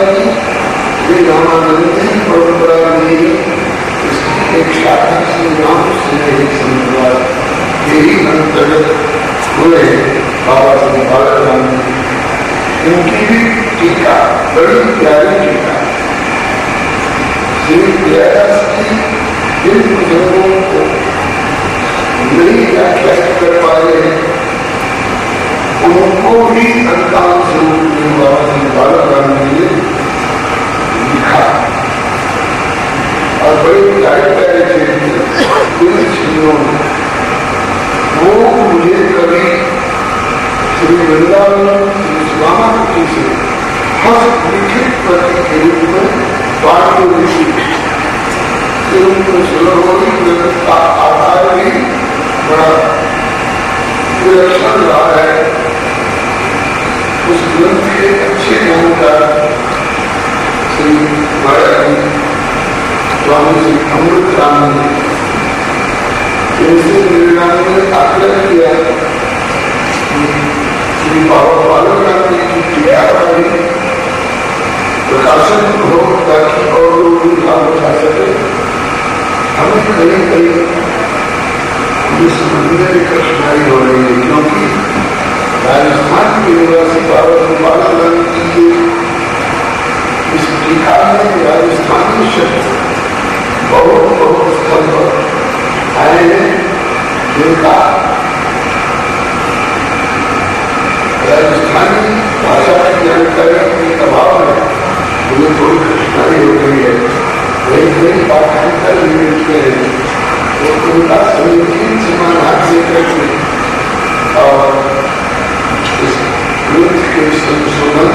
की श्री रामानंद जी परंपरा में इसकी एक शाखा श्री राम स्नेही संप्रदाय यही अंतर्गत हुए बाबा श्री बालाराम जी। इनकी भी टीका बड़ी प्यारी टीका श्री व्यास की जिन बुजुर्गों को नहीं व्याख्या कर पाए उनको भी अंतांश रूप में बाबा श्री बालाराम जी ने लिखा और बड़े प्यारे प्यारे चीजों वो मुझे कभी श्री वृंदावन स्वामी से हस्तलिखित प्रति के रूप में वाक्य का आधार भी बड़ा विलक्षण रहा है। उस ग्रंथ के अच्छे जानकार श्री महाराज स्वामी श्री अमृत राम इनसे निर्णाम ने आग्रह किया श्री बाबा बालाराम जी की टीका वाली प्रकाशन हो ताकि और लोग भी लाभ उठा सके। हमें कहीं कहीं इस मंदिर की कठिनाई हो रही है क्योंकि राजस्थान के निवासी बाबा श्री बालाराम जी के इस टीका में राजस्थानी शब्द बहुत बहुत स्थल पर आए हैं जिनका राजस्थानी भाषा की जानकारी के अभाव में उन्हें थोड़ी कठिनाई हो गई है। वही कई पाठांतर भी मिलते हैं तो उनका समीचीन समाधान से करके और इस ग्रंथ के संशोधन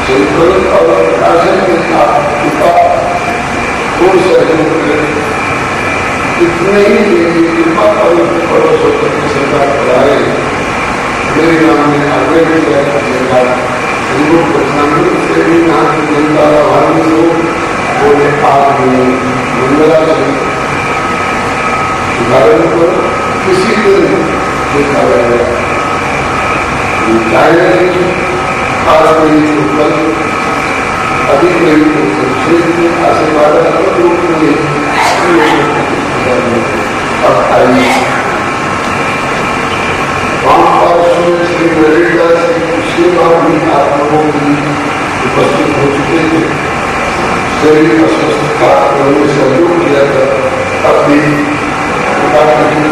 संकलन और प्रकाशन में आपका कोई सहयोग करें इतने ही कृपा पड़ोस होकर के सरकार कराए। मेरे नाम में आग्रह किया सरकार हिंदू प्रधानमंत्री से भी यहाँ की जनता भावी लोग बोले आप मंगला सुधारण को किसी दिन देखा जाएगा चाहे खास कोई उपलब्ध अधिक नहीं क्षेत्र आशीर्वाद अब आइए श्री नरेगा श्री कृष्ण भी आप लोगों की उपस्थित हो चुके थे। शरीर अस्वस्थता उन्होंने सहयोग किया था अपनी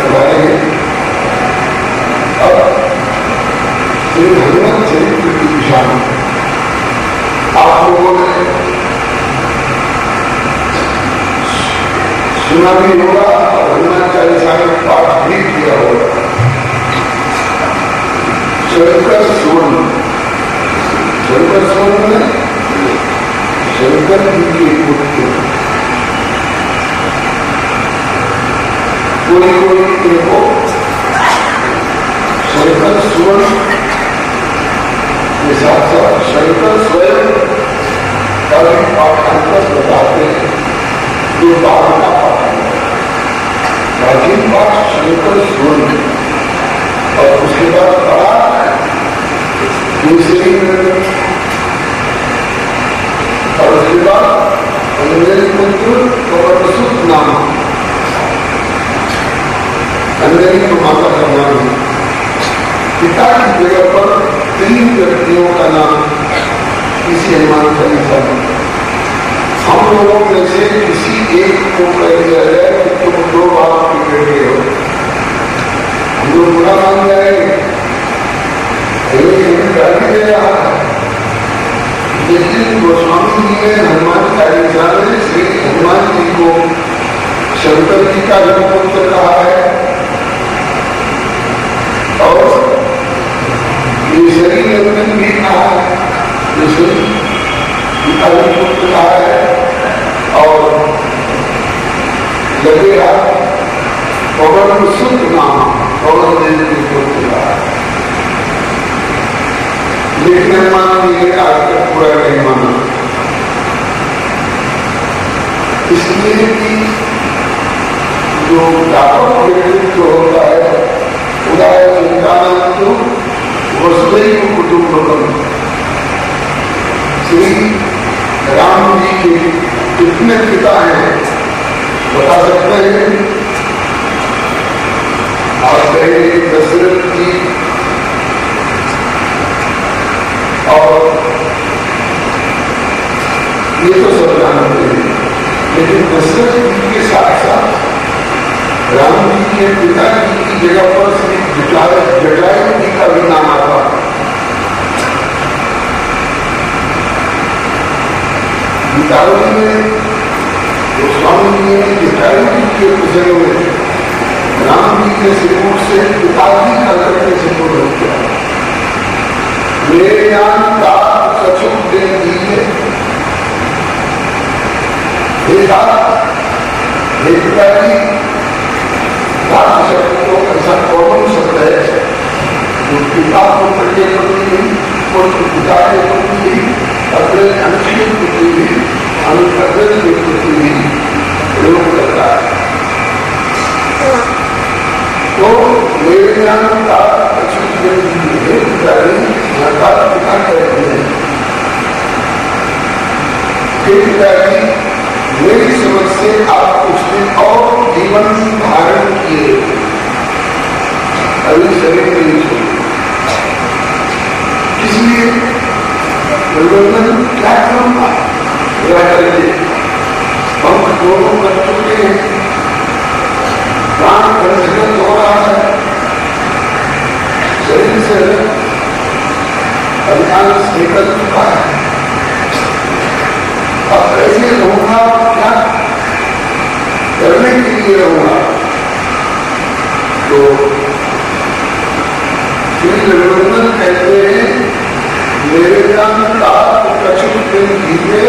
कराए हैं। अब श्री हनुमान चरित्र की दिशा में आप लोगों ने सुना भी होगा और हनुमान चालीसा का पाठ भी किया होगा। शंकर स्वर्ण में शंकर जी के पुत्र कोई इनको शंकर स्वर्ण के साथ साथ शंकर स्वयं का भी पाठांतर बताते हैं जो बाद का पाठांतर प्राचीन पाठ शंकर स्वर्ण और उसके बाद बड़ा दूसरी और उसके बाद अंजलि पुत्र और सुख नाम अंजलि तो माता का नाम है। पिता की जगह पर 3 व्यक्तियों का नाम किसी हनुमान चालीसा में हम लोगों में से किसी एक को कह दिया जाए कि तुम 2 बाप के बेटे हो हम लोग बुरा मान जाएंगे दे रहा है। लेकिन गोस्वामी जी ने हनुमान चालीसा में श्री हनुमान जी को शंकर जी का पुत्र कहा है और केसरी नंदन भी कहा है, केसरी का पुत्र कहा है और लगेगा पवन सुख नाम पवन देव के पुत्र कहा है। लेकिन मान लीजिए आज तक पूरा नहीं माना इसलिए कि जो व्यापक व्यक्तित्व होता है उदाय चिंतानंद वसुदैव कुटुंबकम श्री राम जी के कितने पिता हैं बता सकते हैं? आप कहे दशरथ जी और ये तो सब जानते हैं, लेकिन दशरथ जी के साथ साथ राम जी के पिताजी की जगह पर श्री जटायु जी का भी नाम आता। गीतावली में गोस्वामी जी ने जटायु जी के विषय में राम जी के सिमुख से पिताजी का करके सिमुख हो गया। मेरे ज्ञान का सचुक दे दीजिए पिताजी शब्द को ऐसा कॉमन शब्द है जो पिता पुत्र के प्रति पुत्र पिता के प्रति अपने अंश के प्रति भी अनुकरण के प्रति भी प्रयोग करता है। तो मेरे ज्ञान का पिताजी पिता कहते हैं। पिताजी मेरी समझ से आप उसने और जीवन धारण किए अभी शरीर नहीं छोड़े, इसलिए प्रबंधन क्या करूंगा करेंगे। हम दोनों कर चुके हैं, प्राण परिष्कृत हो रहा है, शरीर से अधिकांश निकल चुका है। अब ऐसे रहूंगा क्या करने के लिए रहूंगा? तो श्री रघुनंदन कहते हैं मेरे ज्ञान का कछुक दिन दीजिए,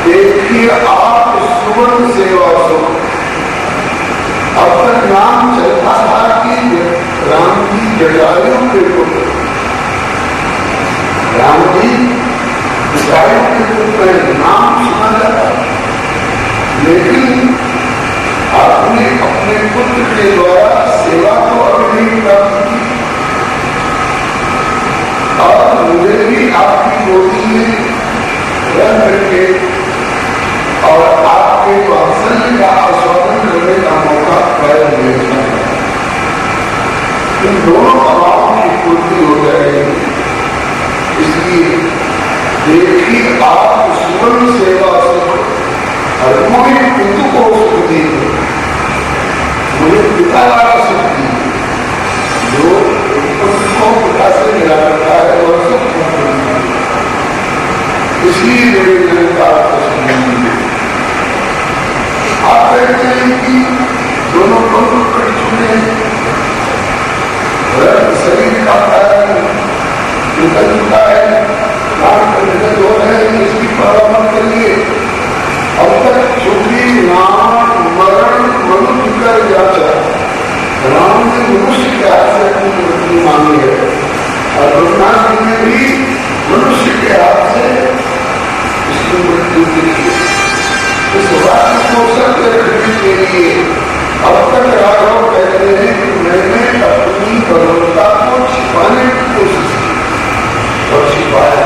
देखिए आप सुवर्ण सेवा सुख। अब तक नाम चलता था कि राम जी जटायु के पुत्र, राम जी जटायु के पुत्र नाम सुना जाता, लेकिन आपने अपने पुत्र के द्वारा सेवा को अभी नहीं प्राप्त की और मुझे भी आपकी गोदी में रह करके और आपके वात्सल्य का आस्वादन करने का मौका प्राप्त मिलता है। इन दोनों अभावों की पूर्ति हो जाएगी। इसलिए देखिए आप सुवर्ण सेवा सुख और मुझे पितु को सुख दीजिए, मुझे पिता वाला सुख दीजिए जो उसको पिता से मिला करता है और सुख। इसलिए मेरे जीवन का आप कहते हैं कि दोनों दोनों कर चुके हैं, शरीर का कारण निकल चुका है, प्राण निकल हो रहे हैं, इसकी परवाह मत करिए। अब तक चूंकि नाम मरण मनुष्य कर जाता, राम ने मनुष्य के हाथ से अपनी मृत्यु मांगी है और रघुनाथ जी ने भी मनुष्य के हाथ से इसकी मृत्यु की है। इस बात को सत्य रखने के लिए अब तक राघव कहते हैं कि मैंने अपनी भगवत्ता को छिपाने की कोशिश की और छिपाया,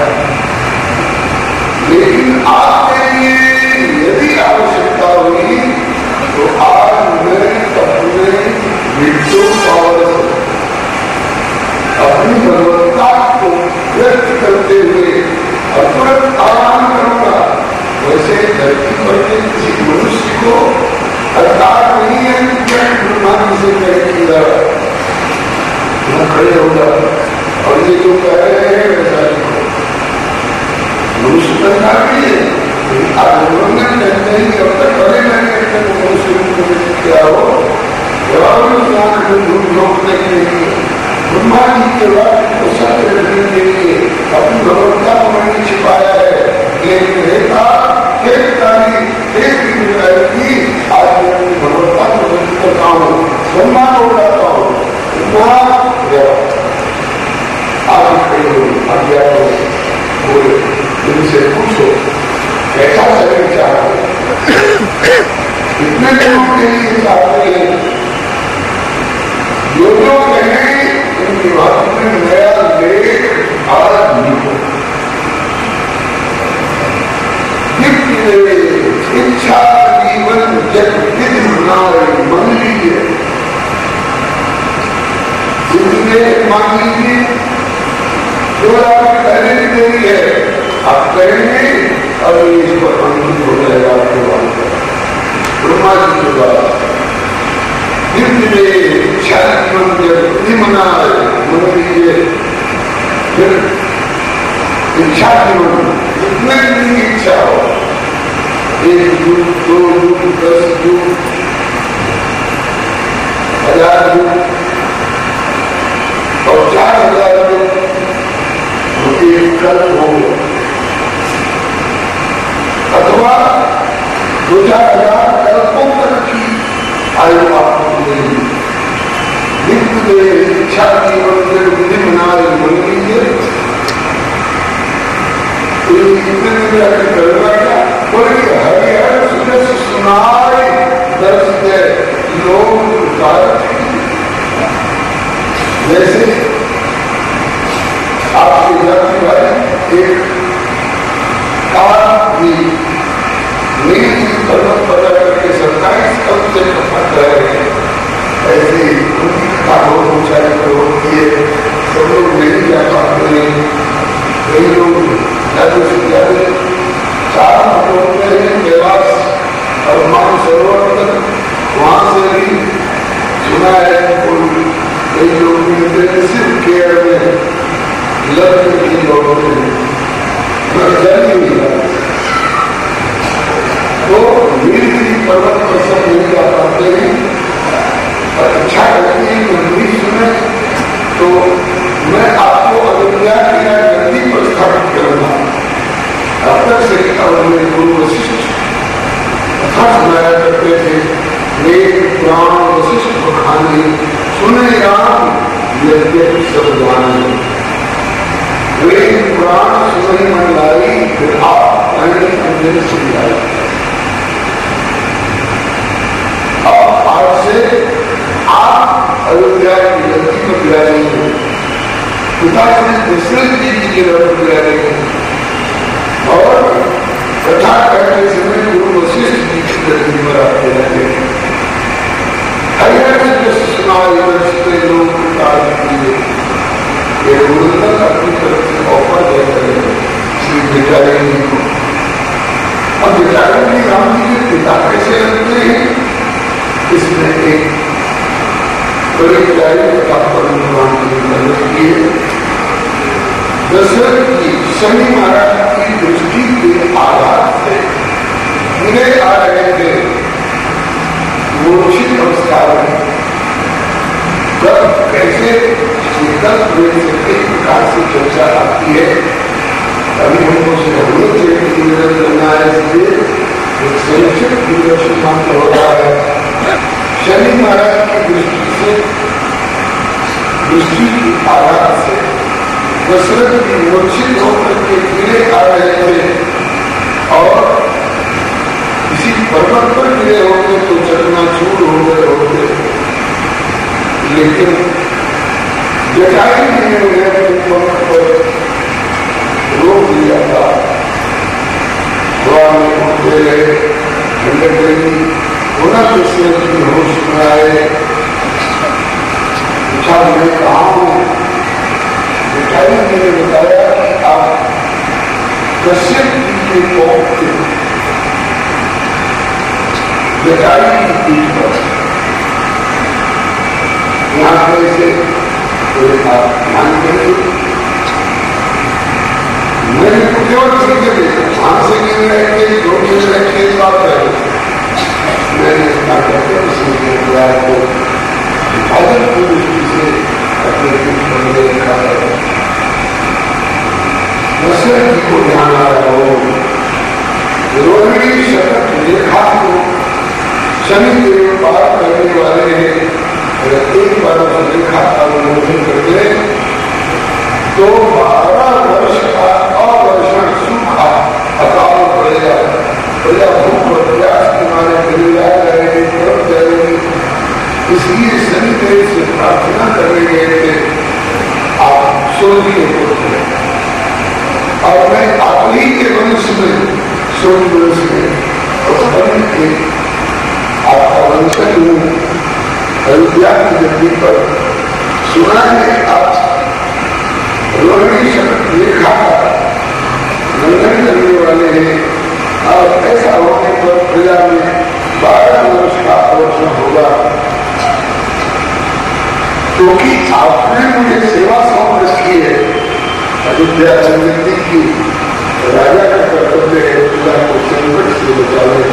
लेकिन आपके लिए यदि आवश्यकता हुई तो आज मैं अपने मृत्यु पावर अपनी भगवत्ता को व्यक्त करते हुए तुरंत आराम करूंगा। वैसे धरती पर के किसी मनुष्य को अधिकार नहीं है कि ब्रह्मा से कहेगा खड़े होगा और ये जो कह रहे हैं वैसा मनुष्य का अधिकार नहीं है। आज उन्होंने कहते हैं कि अब तक बड़े मैंने मनुष्य क्या हो रोकने के लिए ब्रह्मा जी के बाद को सत्य रखने के लिए अपनी भगवत्ता को मैंने छिपाया है, लेकिन रेखा एक तारीख एक की आज मैं अपनी भगवत्ता को व्यक्त करता हूँ, सम्मान हो जाता हूँ। आज्ञा हो बोले इनसे पूछो कैसा शरीर चाहते, इतने लोगों के लिए चाहते हैं जो कहें इनकी बात में नया लेख आज नहीं हो। इच्छा जीवन जग विधि बनाए मन लीजिए, जिसने मान लीजिए जो आपकी पहले भी देरी है आप करेंगे और इस पर अंकित हो जाएगा आपके बात ब्रह्मा जी के बाद जितने इच्छा जीवन जग विधि बनाए मन लीजिए। फिर इच्छा जीवन जितने भी इच्छा हो, 1 युग 2 युग 10 युग 1000 युग और 4000 युग एक कल्प हो गया, अथवा 2000 कल्पों तक की आयु आपको मिलेगी। नित्य इच्छा जीवन के विधि बनाए मन लीजिए। इतने दिन करना क्या बोले हरिहर सुनस सुनाए दर्श दे लोग जैसे आपके जाति भाई एक कार भी नील पर्वत पता करके 27 कल से फट रहे हैं, ऐसे उनकी कथा बहुत ऊंचाई पर होती है, सब लोग नहीं जा पाते हैं। कई लोग ज्यादा से ज्यादा 4 होते हैं कैलाश और मानसरोवर तक, वहां से भी सुना है कई लोग इंटेंसिव केयर में लग के लौटते हैं, तो नीलगिरी पर्वत पर सब नहीं जा पाते हैं और इच्छा करती है मंदिर सुने। तो मैं आपको अयोध्या की गद्दी पर स्थापित करूंगा। अब तक से मेरे गुरु वशिष्ठ कथा सुनाया करते थे, वेद पुराण वशिष्ठ बखाने सुने राम यद्यपि सब जाने, वेद पुराण सुने मन लाई फिर आप अंजन सुन लाई। अब आज से आप अयोध्या की गद्दी पर विराजेंगे, पिता श्री दशरथ जी की रथ विराजेंगे और कथा करते समय गुरु वशिष्ठ जी की गद्दी पर आप विराजेंगे। हरिहर से सुनाए लोग ये गुरुदत्त अपनी तरफ से ऑफर देते हैं श्री विचारी जी को। अब विचारी जी राम जी के पिता कैसे लगते हैं, इसमें एक बड़ी विचारी कथा पर भगवान की मदद की है। दशरथ जी शनि महाराज की दृष्टि के आधार से मिले आ रहे थे मूर्छित अवस्था में, जब कैसे विकल्प हुए से कई प्रकार से चर्चा आती है। अभी हमको सहूलियत करना है, इसलिए एक संक्षिप्त निदर्शन मात्र हो रहा है। शनि महाराज की दृष्टि से दृष्टि के आधार से दशरथ की मूर्छित होकर के गिरे आ रहे थे और किसी पर्वत पर गिरे होते तो चकनाचूर हो गए होते, लेकिन जटायु जी ने उन्हें वक्त पर रोक लिया था। भगवान ने उठते रहे, ठंडक लगी, पुनः दशरथ की होश में आए, पूछा मैं कहा हूं। जटायु जी ने बताया कि आप कश्यप जी के पौत्र जटायु की पीठ पर यहाँ पर से आप ध्यान करें। मैंने केवल सीखे ध्यान से नहीं रहते, दो दिन रहते बात करें। मैंने इतना करके उसने को हिफाजत की दृष्टि से अपने पीठ पर रखा है। दशरथ जी को ध्यान आ रहा हो, रोहिणी शतक लेखा को शनि देव पार करने वाले हैं। अगर एक बार लेखा का उल्लंघन करते तो 12 वर्ष का अवर्षण सूखा अकाल पड़ेगा, प्रजा भूख और प्यास के मारे गिरिया जाएगी, तड़प जाएगी। इसलिए शनिदेव से प्रार्थना करने गए थे, आप सूर्य के पुत्र और मैं आप ही के वंश में सोच वर्ष में उस वन के आपका वंशज हूँ अयोध्या की धरती पर सुना है आप रोहिणी शब्द लिखा नंदन करने वाले हैं और ऐसा होने पर प्रजा में 12 वर्ष का अवसर होगा क्योंकि आपने मुझे सेवा सौंप रखी है। अयोध्या संगति की राजा का कर्तव्य है प्रजा को संकट से बचावे,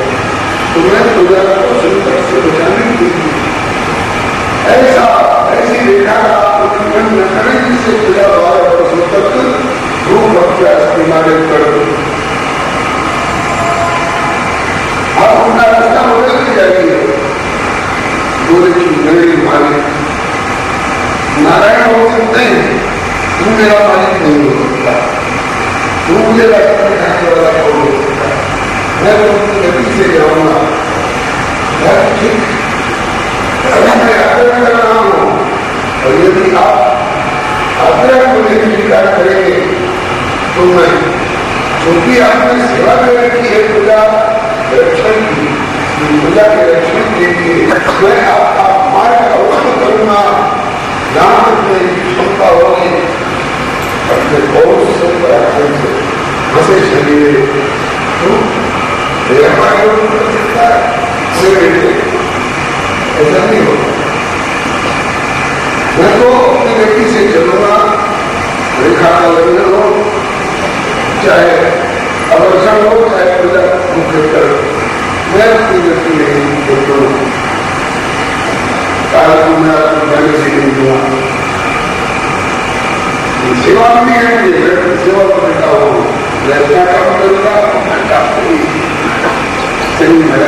तो मैं प्रजा को संकट से बचाने के लिए ऐसी रेखा उल्लंघन न करें जिससे प्रजा 12 वर्षों तक भूख अभ्यास बीमारी कर दो। आप उनका रास्ता बदल के जाइए। बोले कि नहीं मालिक, नारायण हो सकते हैं, तू मेरा मालिक नहीं हो सकता, तू मुझे रास्ता दिखाने वाला कौन हो सकता है, मैं तो उनकी गति से जाऊंगा। ठीक मैं आग्रह कर रहा हूं और यदि आप आग्रह को नहीं स्वीकार करेंगे तो मैं, क्योंकि आपने सेवा में रखी है प्रजा रक्षण की, प्रजा के रक्षण के लिए मैं आपका मार्ग अवश्य करूंगा। जहां तक मेरी क्षमता होगी अपने बहुत से पराक्रम से हंसे शरीर तो मेरा मार्ग कर सकता है, ऐसा नहीं होगा। मैं तो अपनी गति से चलूंगा, रेखा का लग्न हो, चाहे अवर्षण हो, चाहे प्रजा मुख्य कर, मैं अपनी गति नहीं चलूंगा। काल को मैं अपनी पहले से नहीं दूंगा। सेवा में नहीं है, मैं सेवा को बैठा हूँ, मैं अपना काम करूंगा, अपना काम करूंगी। चलिए मेरा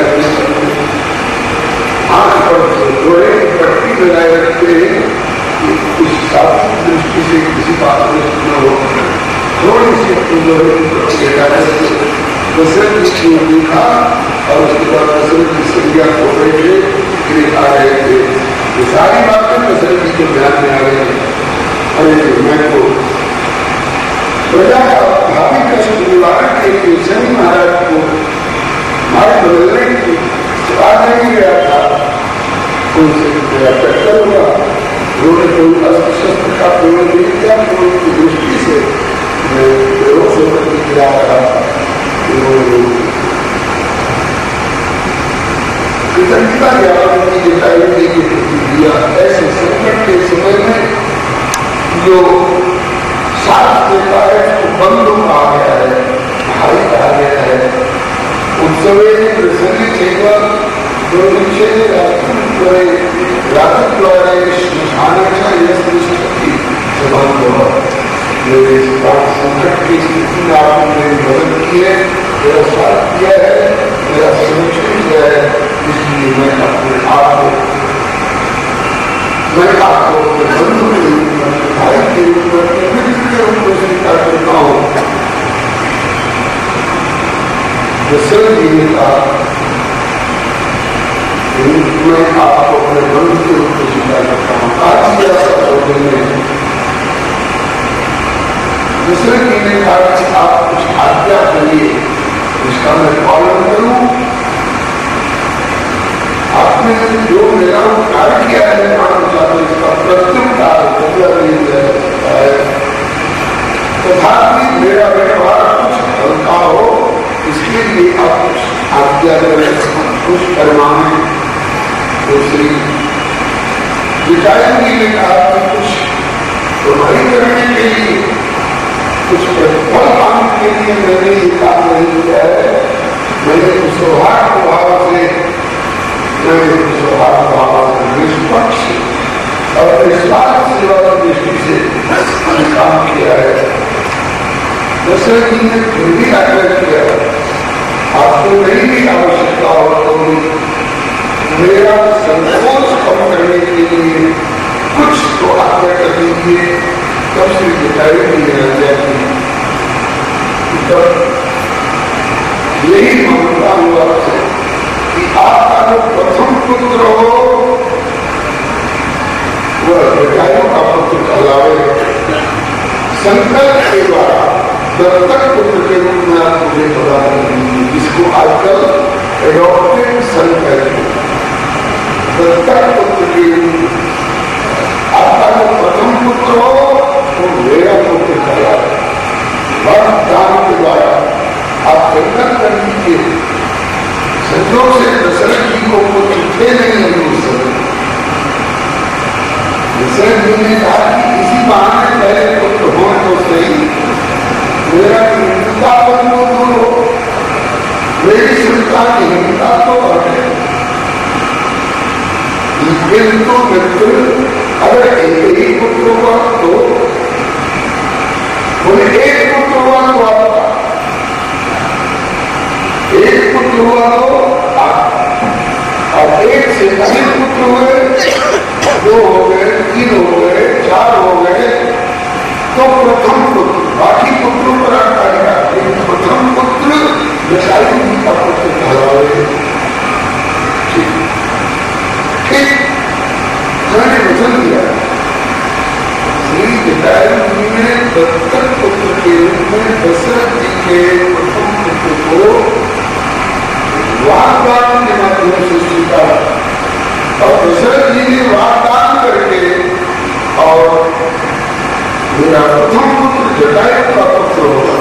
आंख पर जोड़े पट्टी लगाए रखते हैं कि कुछ शास्त्रीय दृष्टि से किसी बात में न हो, थोड़ी सी दशरथ जी को देखा और उसके बाद दशरथ की संज्ञा हो रहे थे, आ रहे थे। ये सारी बातें दशरथ जी को ध्यान में आ रही है। अरे मैं तो प्रजा का भावी कष्ट निवारण के लिए शनि महाराज को मार्ग बदलने की सवाल नहीं गया था, उनसे मेरा टक्कर हुआ। उन्होंने कोई अस्त्र शस्त्र का प्रयोग नहीं किया, तो उनकी दृष्टि से मैं बेहोश होकर के गिरा रहा था। कृतज्ञता ज्ञान की जताई गई दिया। ऐसे संकट के समय में जो साथ देता है तो बंधु कहा गया है, भाई कहा गया है। उत्सवे प्रसंगित राजद्वारे श्मशानेच्छा यशि मेरे संकट की स्थिति में आपने मेरी मदद की है, मेरा साथ किया है, मेरा संरक्षण किया है, इसलिए मैं अपने आप को अपने बंधु के रूप में, भाई के रूप में, मित्र के रूप में स्वीकार करता हूँ। दशरथ जी ने कहा मैं आपको अपने बंधु के रूप में स्वीकार करता हूँ। आज भी ऐसा होते हैं। दशरथ जी ने कहा कि आप कुछ आज्ञा करिए, इसका मैं पालन करूं। आपने जो मेरा कार्य किया है इसका प्रत्युत्तर बदला नहीं दे सकता है, तथापि मेरा व्यवहार कुछ हल्का हो, इसके लिए आप कुछ आज्ञा करें, कुछ फरमाएं। दूसरी विचारंगी ने कहा कि कुछ तुम्हारी करने के लिए, कुछ प्रतिफल पाने के लिए मैंने ये काम नहीं किया है। मैंने सौहार्द भाव से निष्पक्ष और निस्वार्थ सेवा की दृष्टि से काम किया है। दशरथ जी ने फिर भी आग्रह किया, आपको नहीं भी आवश्यकता हो तो मेरा संकोच कम करने के लिए कुछ तो आग्रह कर दीजिए। तब श्री विचारी की आज्ञा की, तब यही मानता हुआ कि आपका जो प्रथम पुत्र हो वह विचारों का पुत्र कहलावे। संकल्प के द्वारा दत्तक पुत्र के रूप में आप मुझे प्रदान कर दीजिए। आजकल एडॉप्टेड सन कहते हैं, दत्तक पुत्र की। आपका जो प्रथम पुत्र हो वो मेरा पुत्र करा, दान के द्वारा आप जन्नत कर दीजिए। संजोग से दशरथ जी को पुत्र थे नहीं अभी उस समय। दशरथ जी ने कहा कि इसी बहाने पहले पुत्र हो तो सही, मेरा हिंदुता पर तो दूर हो, मेरी सुनता की हिंदुता तो हटे। किंतु मित्र अगर एक ही पुत्र हुआ तो बोले एक पुत्र हुआ तो आपका, एक पुत्र हुआ तो अब एक से अधिक पुत्र हुए, 2 हो गए, 3 हो गए, 4 हो गए, तो प्रथम पुत्र बाकी पुत्रों पर आएगा, लेकिन प्रथम पुत्र दशरथ जी का पुत्र कहलावे। ठीक मैंने वचन दिया, श्री जटायु जी ने दत्तक पुत्र के रूप में दशरथ जी के प्रथम पुत्र को वाग्दान के माध्यम से स्वीकारा, और दशरथ जी ने वाग्दान करके और मेरा प्रथम पुत्र जटायु का पुत्र होगा,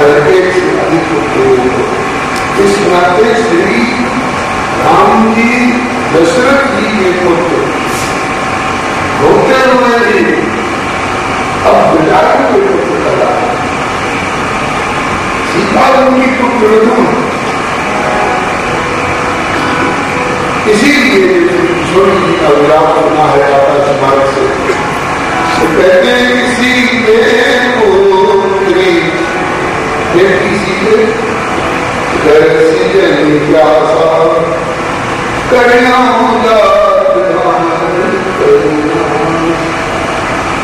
अगर एक से अधिक पुत्र होगा। इस नाते श्री राम जी दशरथ जी के पुत्र होते हुए भी अब जटायु के पुत्र करा, सीता उनकी पुत्र नहीं। इसीलिए किशोरी जी का विराम सुना है आता समाज से, तो कहते हैं किसी पुत्री किसी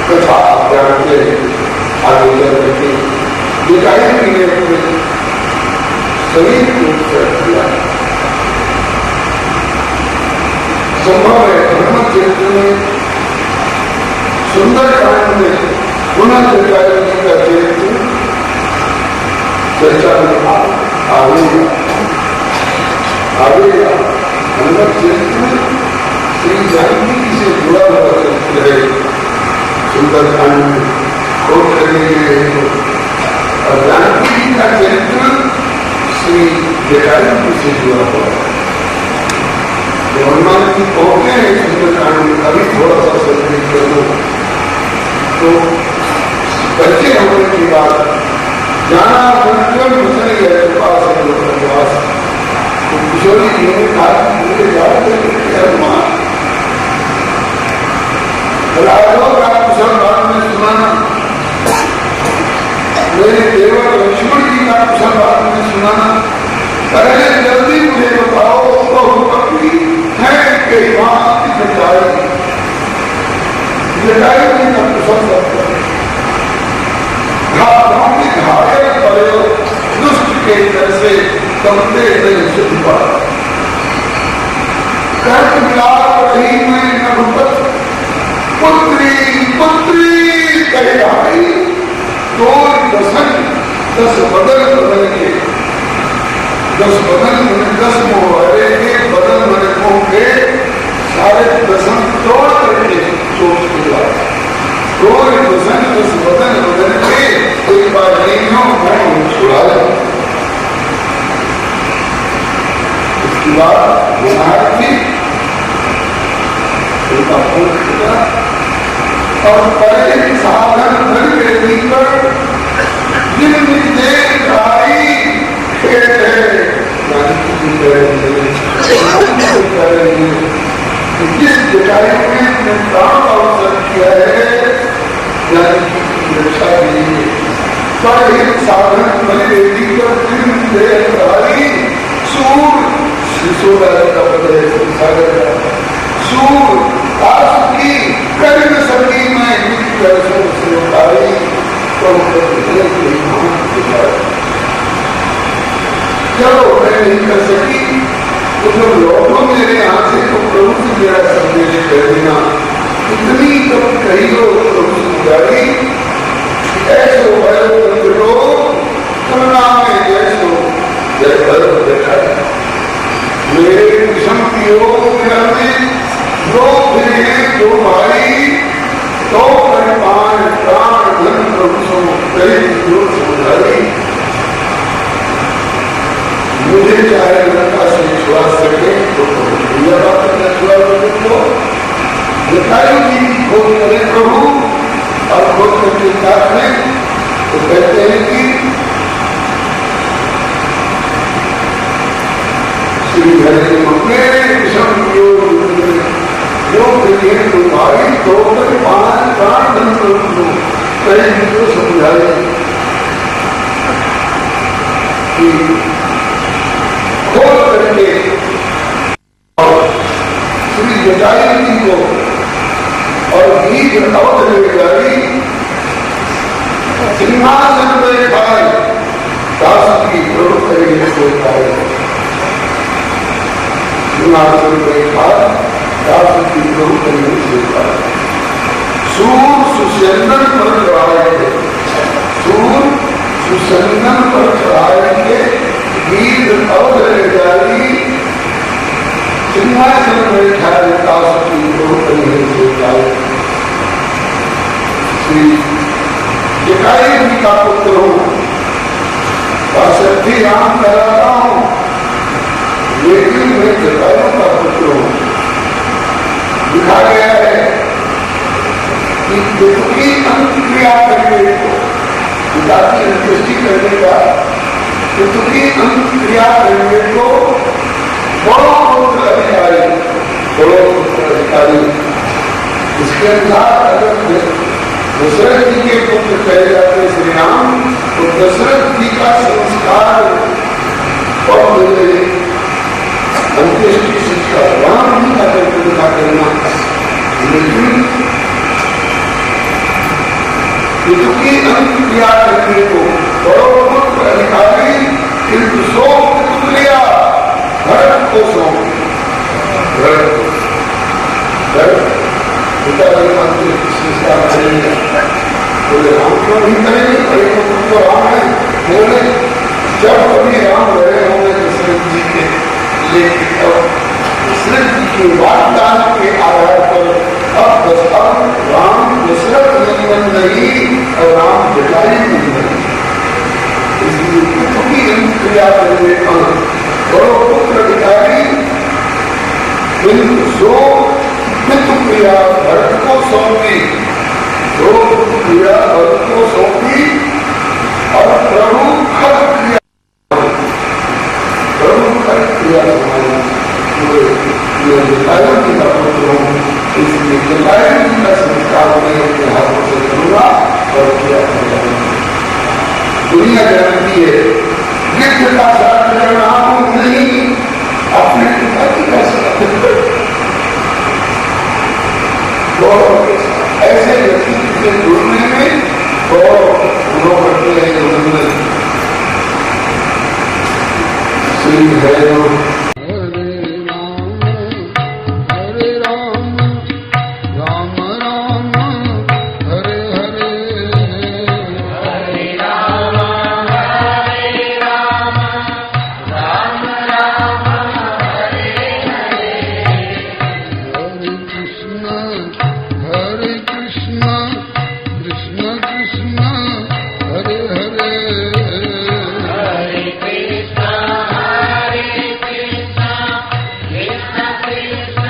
कथा आप जानते हैं, आगे चल रही जटायु ने अपने शरीर को उत्सर्ग किया। संभव है हनुमत चरित्र में सुंदर कांड में पुनः जटायु जी का चरित्र चर्चा में आवेगा। हनुमत चरित्र में श्री जानकी जी से जुड़ा हुआ चरित्र है, सुंदर कांड में खोज करेंगे। और जानकी जी का चरित्र श्री जटायु जी से जुड़ा हुआ है। हनुमान जी पहुंचे हैं सुंदरकांड में, अभी थोड़ा सा संदेश कर दो तो बच्चे होने की बात जाना संकल्प मुझे पास है लोकवास। तो किशोरी जी ने कहा मुझे जाते हनुमान कुशल बात में सुनाना, मेरे देवर लक्ष्मण जी का कुशल बात में सुनाना, पहले जल्दी मुझे बताओ बहुपति है कि जटायु जी का कुशल दुष्ट के घर से कमते शुद्ध पड़ा कर्क मिलाप रही में नभुपत पुत्री पुत्री कहे आई, तो दसन 10 बदल बदल के 10 बदल में 10 मोहरे के बदल बने होंगे, सारे दसन तोड़ करके सोच दिया। रोज दसन 10 बदल बदल के एक बार नहीं छुड़ा दिया। इसके बाद गुनार्थी उनका फूल खिला और पहले साधन धन के भीतर जिन देख आई खेल है जिस जटायु ने प्राण अवसर किया है जानकी की रक्षा के लिए, पर एक साधन बने भीतर जिन देख आई सूर शिशोदा का पद सागर का सूर की कर न सकी मैं से उतारी तो चलो मैं नहीं कर सकी तो जब लौटो मेरे यहाँ से तो प्रभु से मेरा संदेश कह देना, इतनी तब कही हो प्रभु से गुजारी ऐसो भयो तुमना में जैसो जय भरत देखा मेरे विषम की ओर दो फिरे दो भाई तो परिमाण प्राण धन प्रभु समझाई मुझे चाहे लंका से विश्वास सके तो दिखाई जी खोज करे प्रभु और खोज करके साथ में तो कहते हैं कि श्री हरि मेरे विषम योग भाई तो पांच प्राण धन प्रभु कई को समझाए कि खोल करके और श्री जटायु जी को और गीत अवध में जारी सिंहासन में खाए दास की प्रभु करेंगे सोचता है सिंहासन में खाए दास की प्रभु करेंगे सोचता है सूर सुसंदन पर चढ़ाएंगे सूर सुसंदन पर चढ़ाएंगे गीत अवध में जारी सिंहासन में खाए दास की प्रभु करेंगे सोचता है श्री जटायु जी का पुत्र हूं सिद्धि राम कराता हूं लेकिन मैं जटायु का पुत्र हूं लिखा गया है कि दुखी अंत्यक्रिया करने को पिता की अंत्येष्टि करने का दुखी अंत्यक्रिया करने को बड़ो पुत्र अधिकारी इसके अनुसार अगर दशरथ जी के पुत्र कहे जाते श्री राम तो दशरथ जी का संस्कार और अंत्येष्टि संस्कार राम जी का कर्तव्य करना लेकिन की अंत्यक्रिया करने को बड़ो पुत्र अधिकारी किंतु सो पुत्रिया भरत को सौंप पिता संस्कार करेंगे बोले राम क्यों नहीं करेंगे बड़े तो राम है बोले जब कभी राम रहे होंगे दशरथ जी के लेकिन दशरथ जी के वाग्दान के आधार पर अब राम दशरथ नहीं नहीं और राम जटायु नहीं बने इसलिए पुत्र की क्रिया करने पर बड़ो पुत्र अधिकारी किंतु सो पितृ क्रिया भरत को सौंपी दो क्रिया भरत को सौंपी और प्रभु खर क्रिया जटायु जी का पुत्र हूं इसलिए जटायु जी का संस्कार मैं अपने हाथों से करूंगा और किया दुनिया जानती है युद्ध का साथ करना नहीं अपने पिता की का ऐसे व्यक्ति से जुड़ने में और गुरु करते हैं श्री हरे Krishna